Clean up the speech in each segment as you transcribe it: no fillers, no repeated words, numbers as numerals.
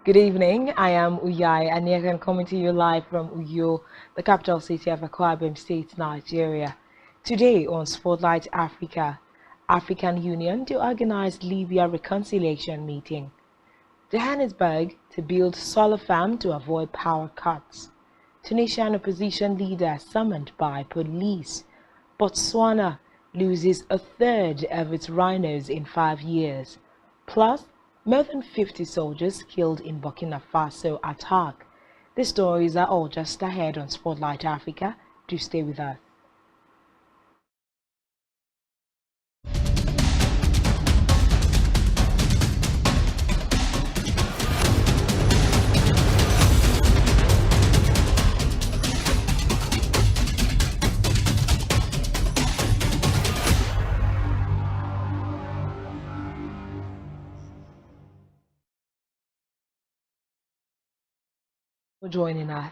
Good evening, I am Uyai and I am coming to you live from Uyo, the capital city of Akwa Ibom State, Nigeria. Today on Spotlight Africa, African Union to organize Libya reconciliation meeting. Johannesburg to build solar farm to avoid power cuts. Tunisian opposition leader summoned by police. Botswana loses a third of its rhinos in 5 years. Plus, more than 50 soldiers killed in Burkina Faso attack. These stories are all just ahead on Spotlight Africa. Do stay with us. For joining us.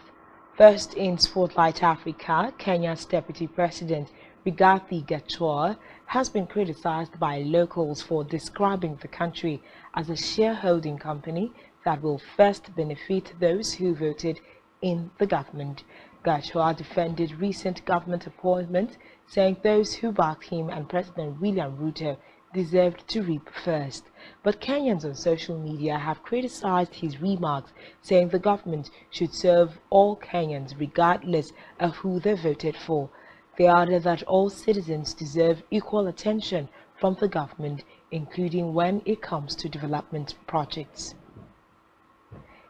First in Spotlight Africa, Kenya's Deputy President Rigathi Gachagua has been criticized by locals for describing the country as a shareholding company that will first benefit those who voted in the government. Gachagua defended recent government appointments, saying those who backed him and President William Ruto deserved to reap first. But Kenyans on social media have criticized his remarks, saying the government should serve all Kenyans regardless of who they voted for. They added that all citizens deserve equal attention from the government, including when it comes to development projects.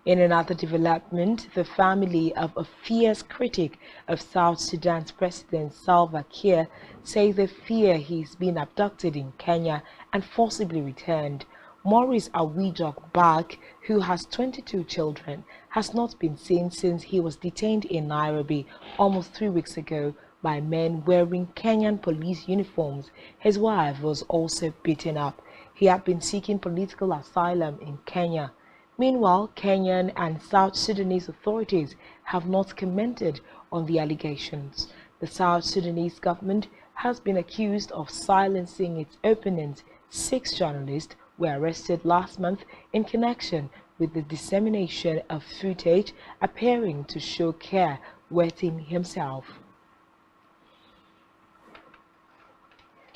In another development, the family of a fierce critic of South Sudan's President Salva Kiir say they fear he's been abducted in Kenya and forcibly returned. Maurice Awijok Bak, who has 22 children, has not been seen since he was detained in Nairobi almost 3 weeks ago by men wearing Kenyan police uniforms. His wife was also beaten up. He had been seeking political asylum in Kenya. Meanwhile, Kenyan and South Sudanese authorities have not commented on the allegations. The South Sudanese government has been accused of silencing its opponents. 6 journalists were arrested last month in connection with the dissemination of footage appearing to show Kiir wetting himself.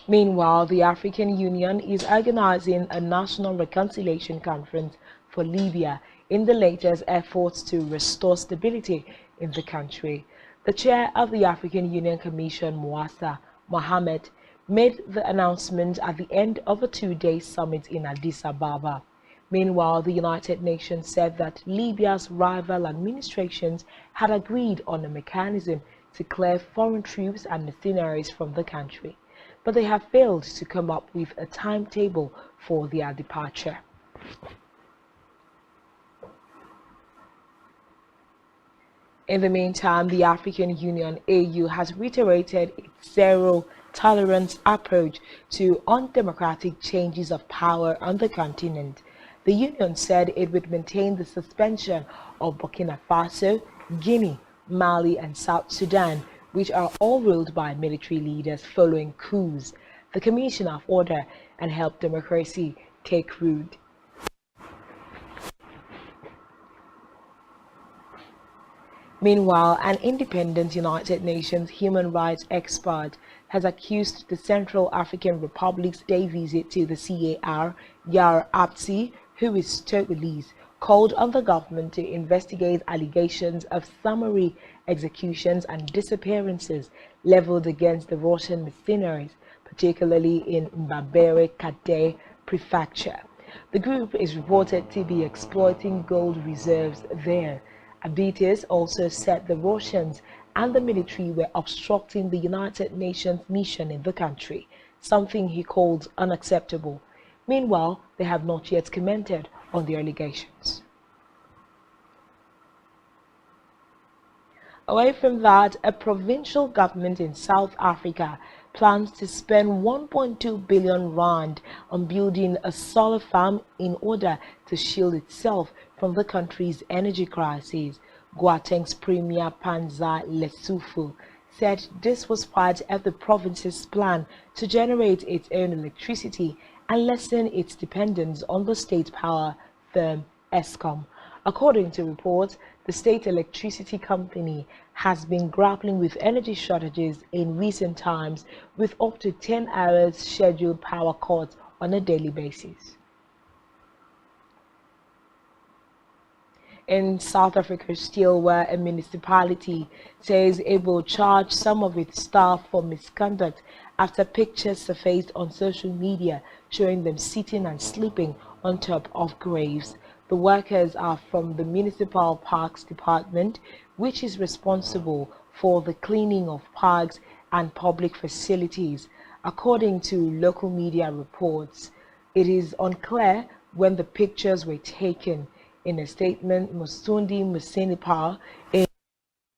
Meanwhile, the African Union is organizing a national reconciliation conference for Libya in the latest efforts to restore stability in the country. The chair of the African Union Commission, Moussa Mohamed, made the announcement at the end of a 2-day summit in Addis Ababa. Meanwhile, the United Nations said that Libya's rival administrations had agreed on a mechanism to clear foreign troops and mercenaries from the country, but they have failed to come up with a timetable for their departure. In the meantime, the African Union AU has reiterated its zero-tolerance approach to undemocratic changes of power on the continent. The Union said it would maintain the suspension of Burkina Faso, Guinea, Mali and South Sudan, which are all ruled by military leaders following coups. The Commission of Order and Help Democracy take root. Meanwhile, an independent United Nations human rights expert has accused the Central African Republic's day visit to the CAR, Yar Absi, who is Togolese, called on the government to investigate allegations of summary executions and disappearances leveled against the Russian mercenaries, particularly in Mbabere Kate Prefecture. The group is reported to be exploiting gold reserves there. Abites also said the Russians and the military were obstructing the United Nations mission in the country, something he called unacceptable. Meanwhile, they have not yet commented on the allegations. Away from that, a provincial government in South Africa plans to spend 1.2 billion rand on building a solar farm in order to shield itself from the country's energy crisis. Gauteng's Premier Panza Lesotho said this was part of the province's plan to generate its own electricity and lessen its dependence on the state power firm Eskom. According to reports, the state electricity company has been grappling with energy shortages in recent times, with up to 10 hours scheduled power cuts on a daily basis. In South Africa still, where a municipality says it will charge some of its staff for misconduct after pictures surfaced on social media showing them sitting and sleeping on top of graves. The workers are from the Municipal Parks Department, which is responsible for the cleaning of parks and public facilities. According to local media reports, it is unclear when the pictures were taken. In a statement, Musundi Musinipal, in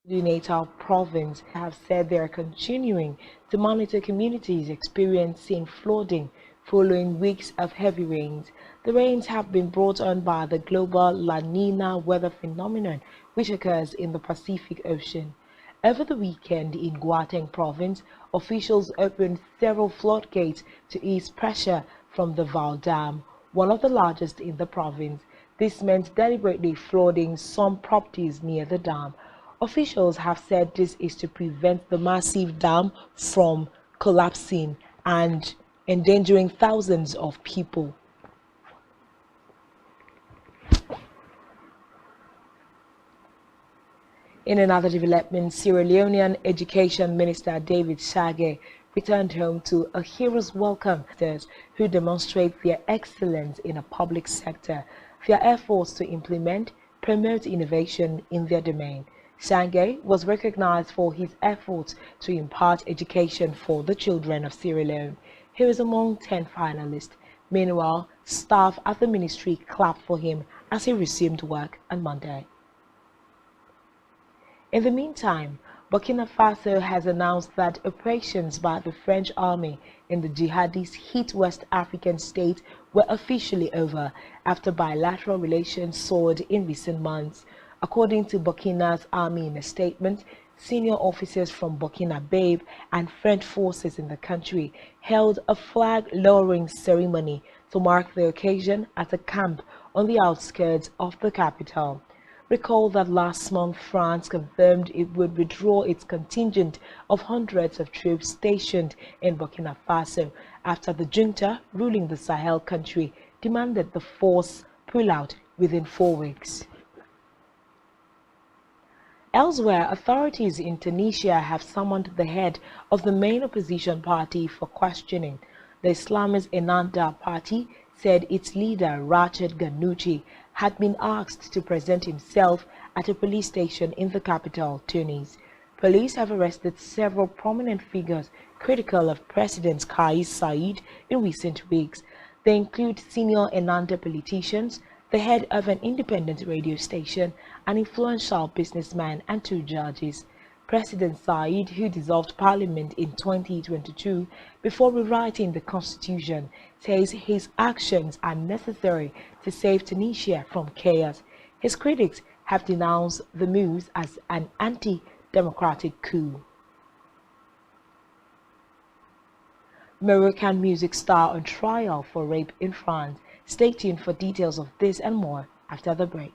Natal province, have said they are continuing to monitor communities experiencing flooding following weeks of heavy rains. The rains have been brought on by the global La Nina weather phenomenon, which occurs in the Pacific Ocean. Over the weekend in Gauteng province, officials opened several floodgates to ease pressure from the Val Dam, one of the largest in the province. This meant deliberately flooding some properties near the dam. Officials have said this is to prevent the massive dam from collapsing and endangering thousands of people. In another development, Sierra Leonean Education Minister David Sage returned home to a hero's welcome to those who demonstrate their excellence in a public sector, their efforts to implement, promote innovation in their domain. Sage was recognized for his efforts to impart education for the children of Sierra Leone. He was among 10 finalists. Meanwhile, staff at the ministry clapped for him as he resumed work on Monday. In the meantime, Burkina Faso has announced that operations by the French army in the jihadist hit West African state were officially over after bilateral relations soared in recent months. According to Burkina's army in a statement, senior officers from Burkina Faso and French forces in the country held a flag-lowering ceremony to mark the occasion at a camp on the outskirts of the capital. Recall that last month France confirmed it would withdraw its contingent of hundreds of troops stationed in Burkina Faso after the junta ruling the Sahel country demanded the force pull out within 4 weeks. Elsewhere, authorities in Tunisia have summoned the head of the main opposition party for questioning. The Islamist Ennahda party said its leader, Rachid Ghannouchi, had been asked to present himself at a police station in the capital, Tunis. Police have arrested several prominent figures critical of President Kais Saied in recent weeks. They include senior Ennahda politicians, the head of an independent radio station, an influential businessman, and 2 judges. President Said, who dissolved parliament in 2022 before rewriting the constitution, says his actions are necessary to save Tunisia from chaos. His critics have denounced the moves as an anti-democratic coup. Moroccan music star on trial for rape in France. Stay tuned for details of this and more after the break.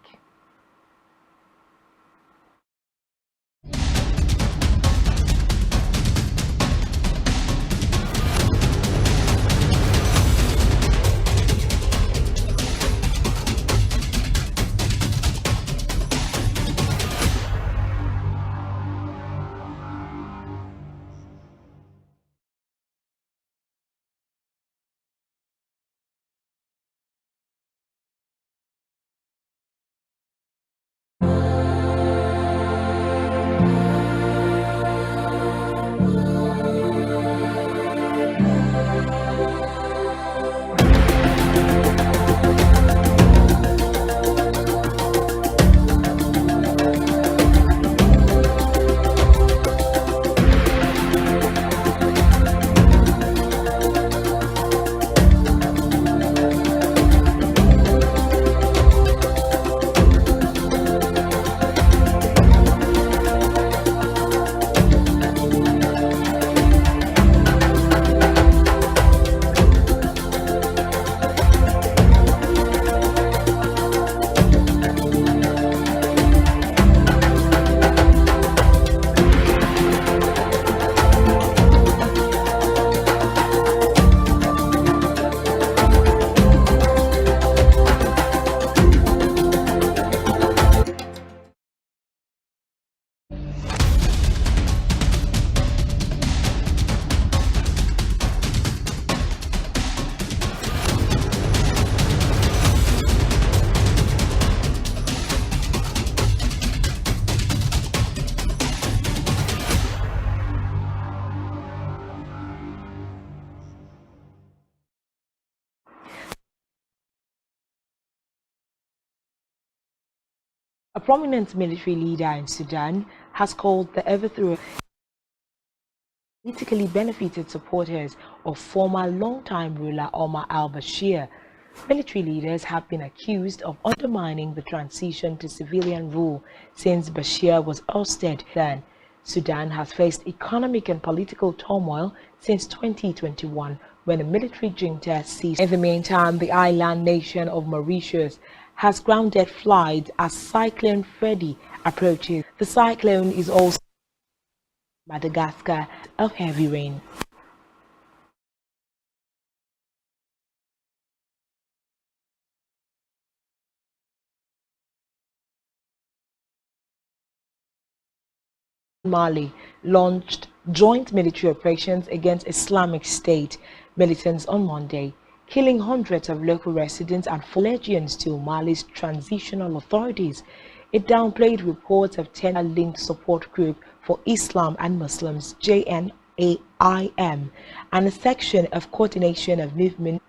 A prominent military leader in Sudan has called the overthrow politically benefited supporters of former long-time ruler Omar al-Bashir. Military leaders have been accused of undermining the transition to civilian rule since Bashir was ousted. Then, Sudan has faced economic and political turmoil since 2021 when a military junta seized. In the meantime, the island nation of Mauritius has grounded flights as Cyclone Freddy approaches. The cyclone is also Madagascar of heavy rain. Mali launched joint military operations against Islamic State militants on Monday, killing hundreds of local residents and legions to Mali's transitional authorities. It downplayed reports of linked support group for Islam and Muslims (JNAIM) and a section of coordination of movement.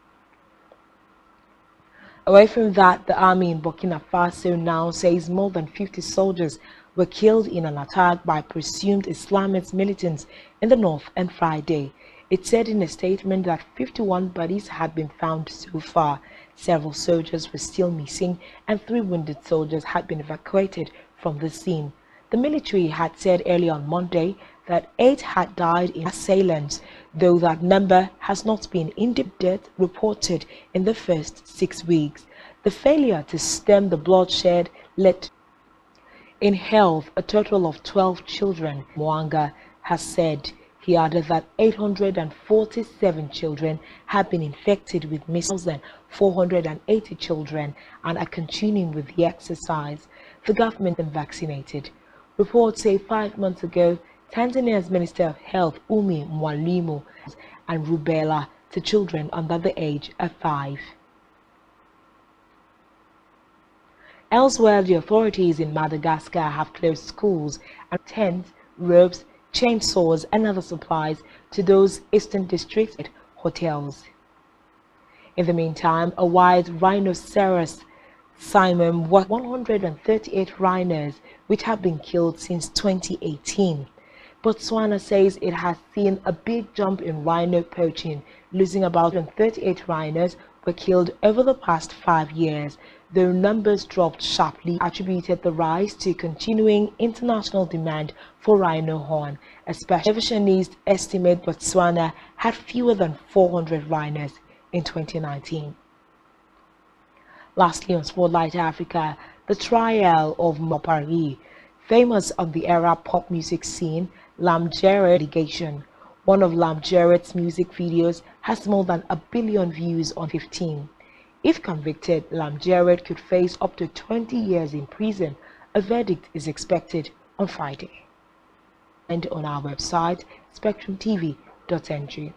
Away from that, the army in Burkina Faso now says more than 50 soldiers were killed in an attack by presumed Islamist militants in the north on Friday. It said in a statement that 51 bodies had been found so far. Several soldiers were still missing and 3 wounded soldiers had been evacuated from the scene. The military had said early on Monday that 8 had died in assailants, though that number has not been in-depth reported in the first 6 weeks. The failure to stem the bloodshed led to in health, a total of 12 children. Mwanga has said. He added that 847 children have been infected with measles and 480 children and are continuing with the exercise. The government has vaccinated. Reports say 5 months ago, Tanzania's Minister of Health, Umi Mwalimu, and rubella to children under the age of 5. Elsewhere, the authorities in Madagascar have closed schools and tents, ropes, chainsaws and other supplies to those eastern districts hotels. In the meantime, a white rhinoceros Simon was 138 rhinos which have been killed since 2018. Botswana says it has seen a big jump in rhino poaching, losing about 38 rhinos were killed over the past 5 years, though numbers dropped sharply, attributed the rise to continuing international demand for rhino horn. Especially Revisionist estimate Botswana had fewer than 400 rhinos in 2019. Lastly, on Spotlight Africa, the trial of Mopari, famous on the Arab pop music scene, Lam Jarrett litigation. One of Lam Jarrett's music videos has more than 1 billion views on 15. If convicted, Lam Jarrett could face up to 20 years in prison. A verdict is expected on Friday. And on our website, spectrumtv.ng.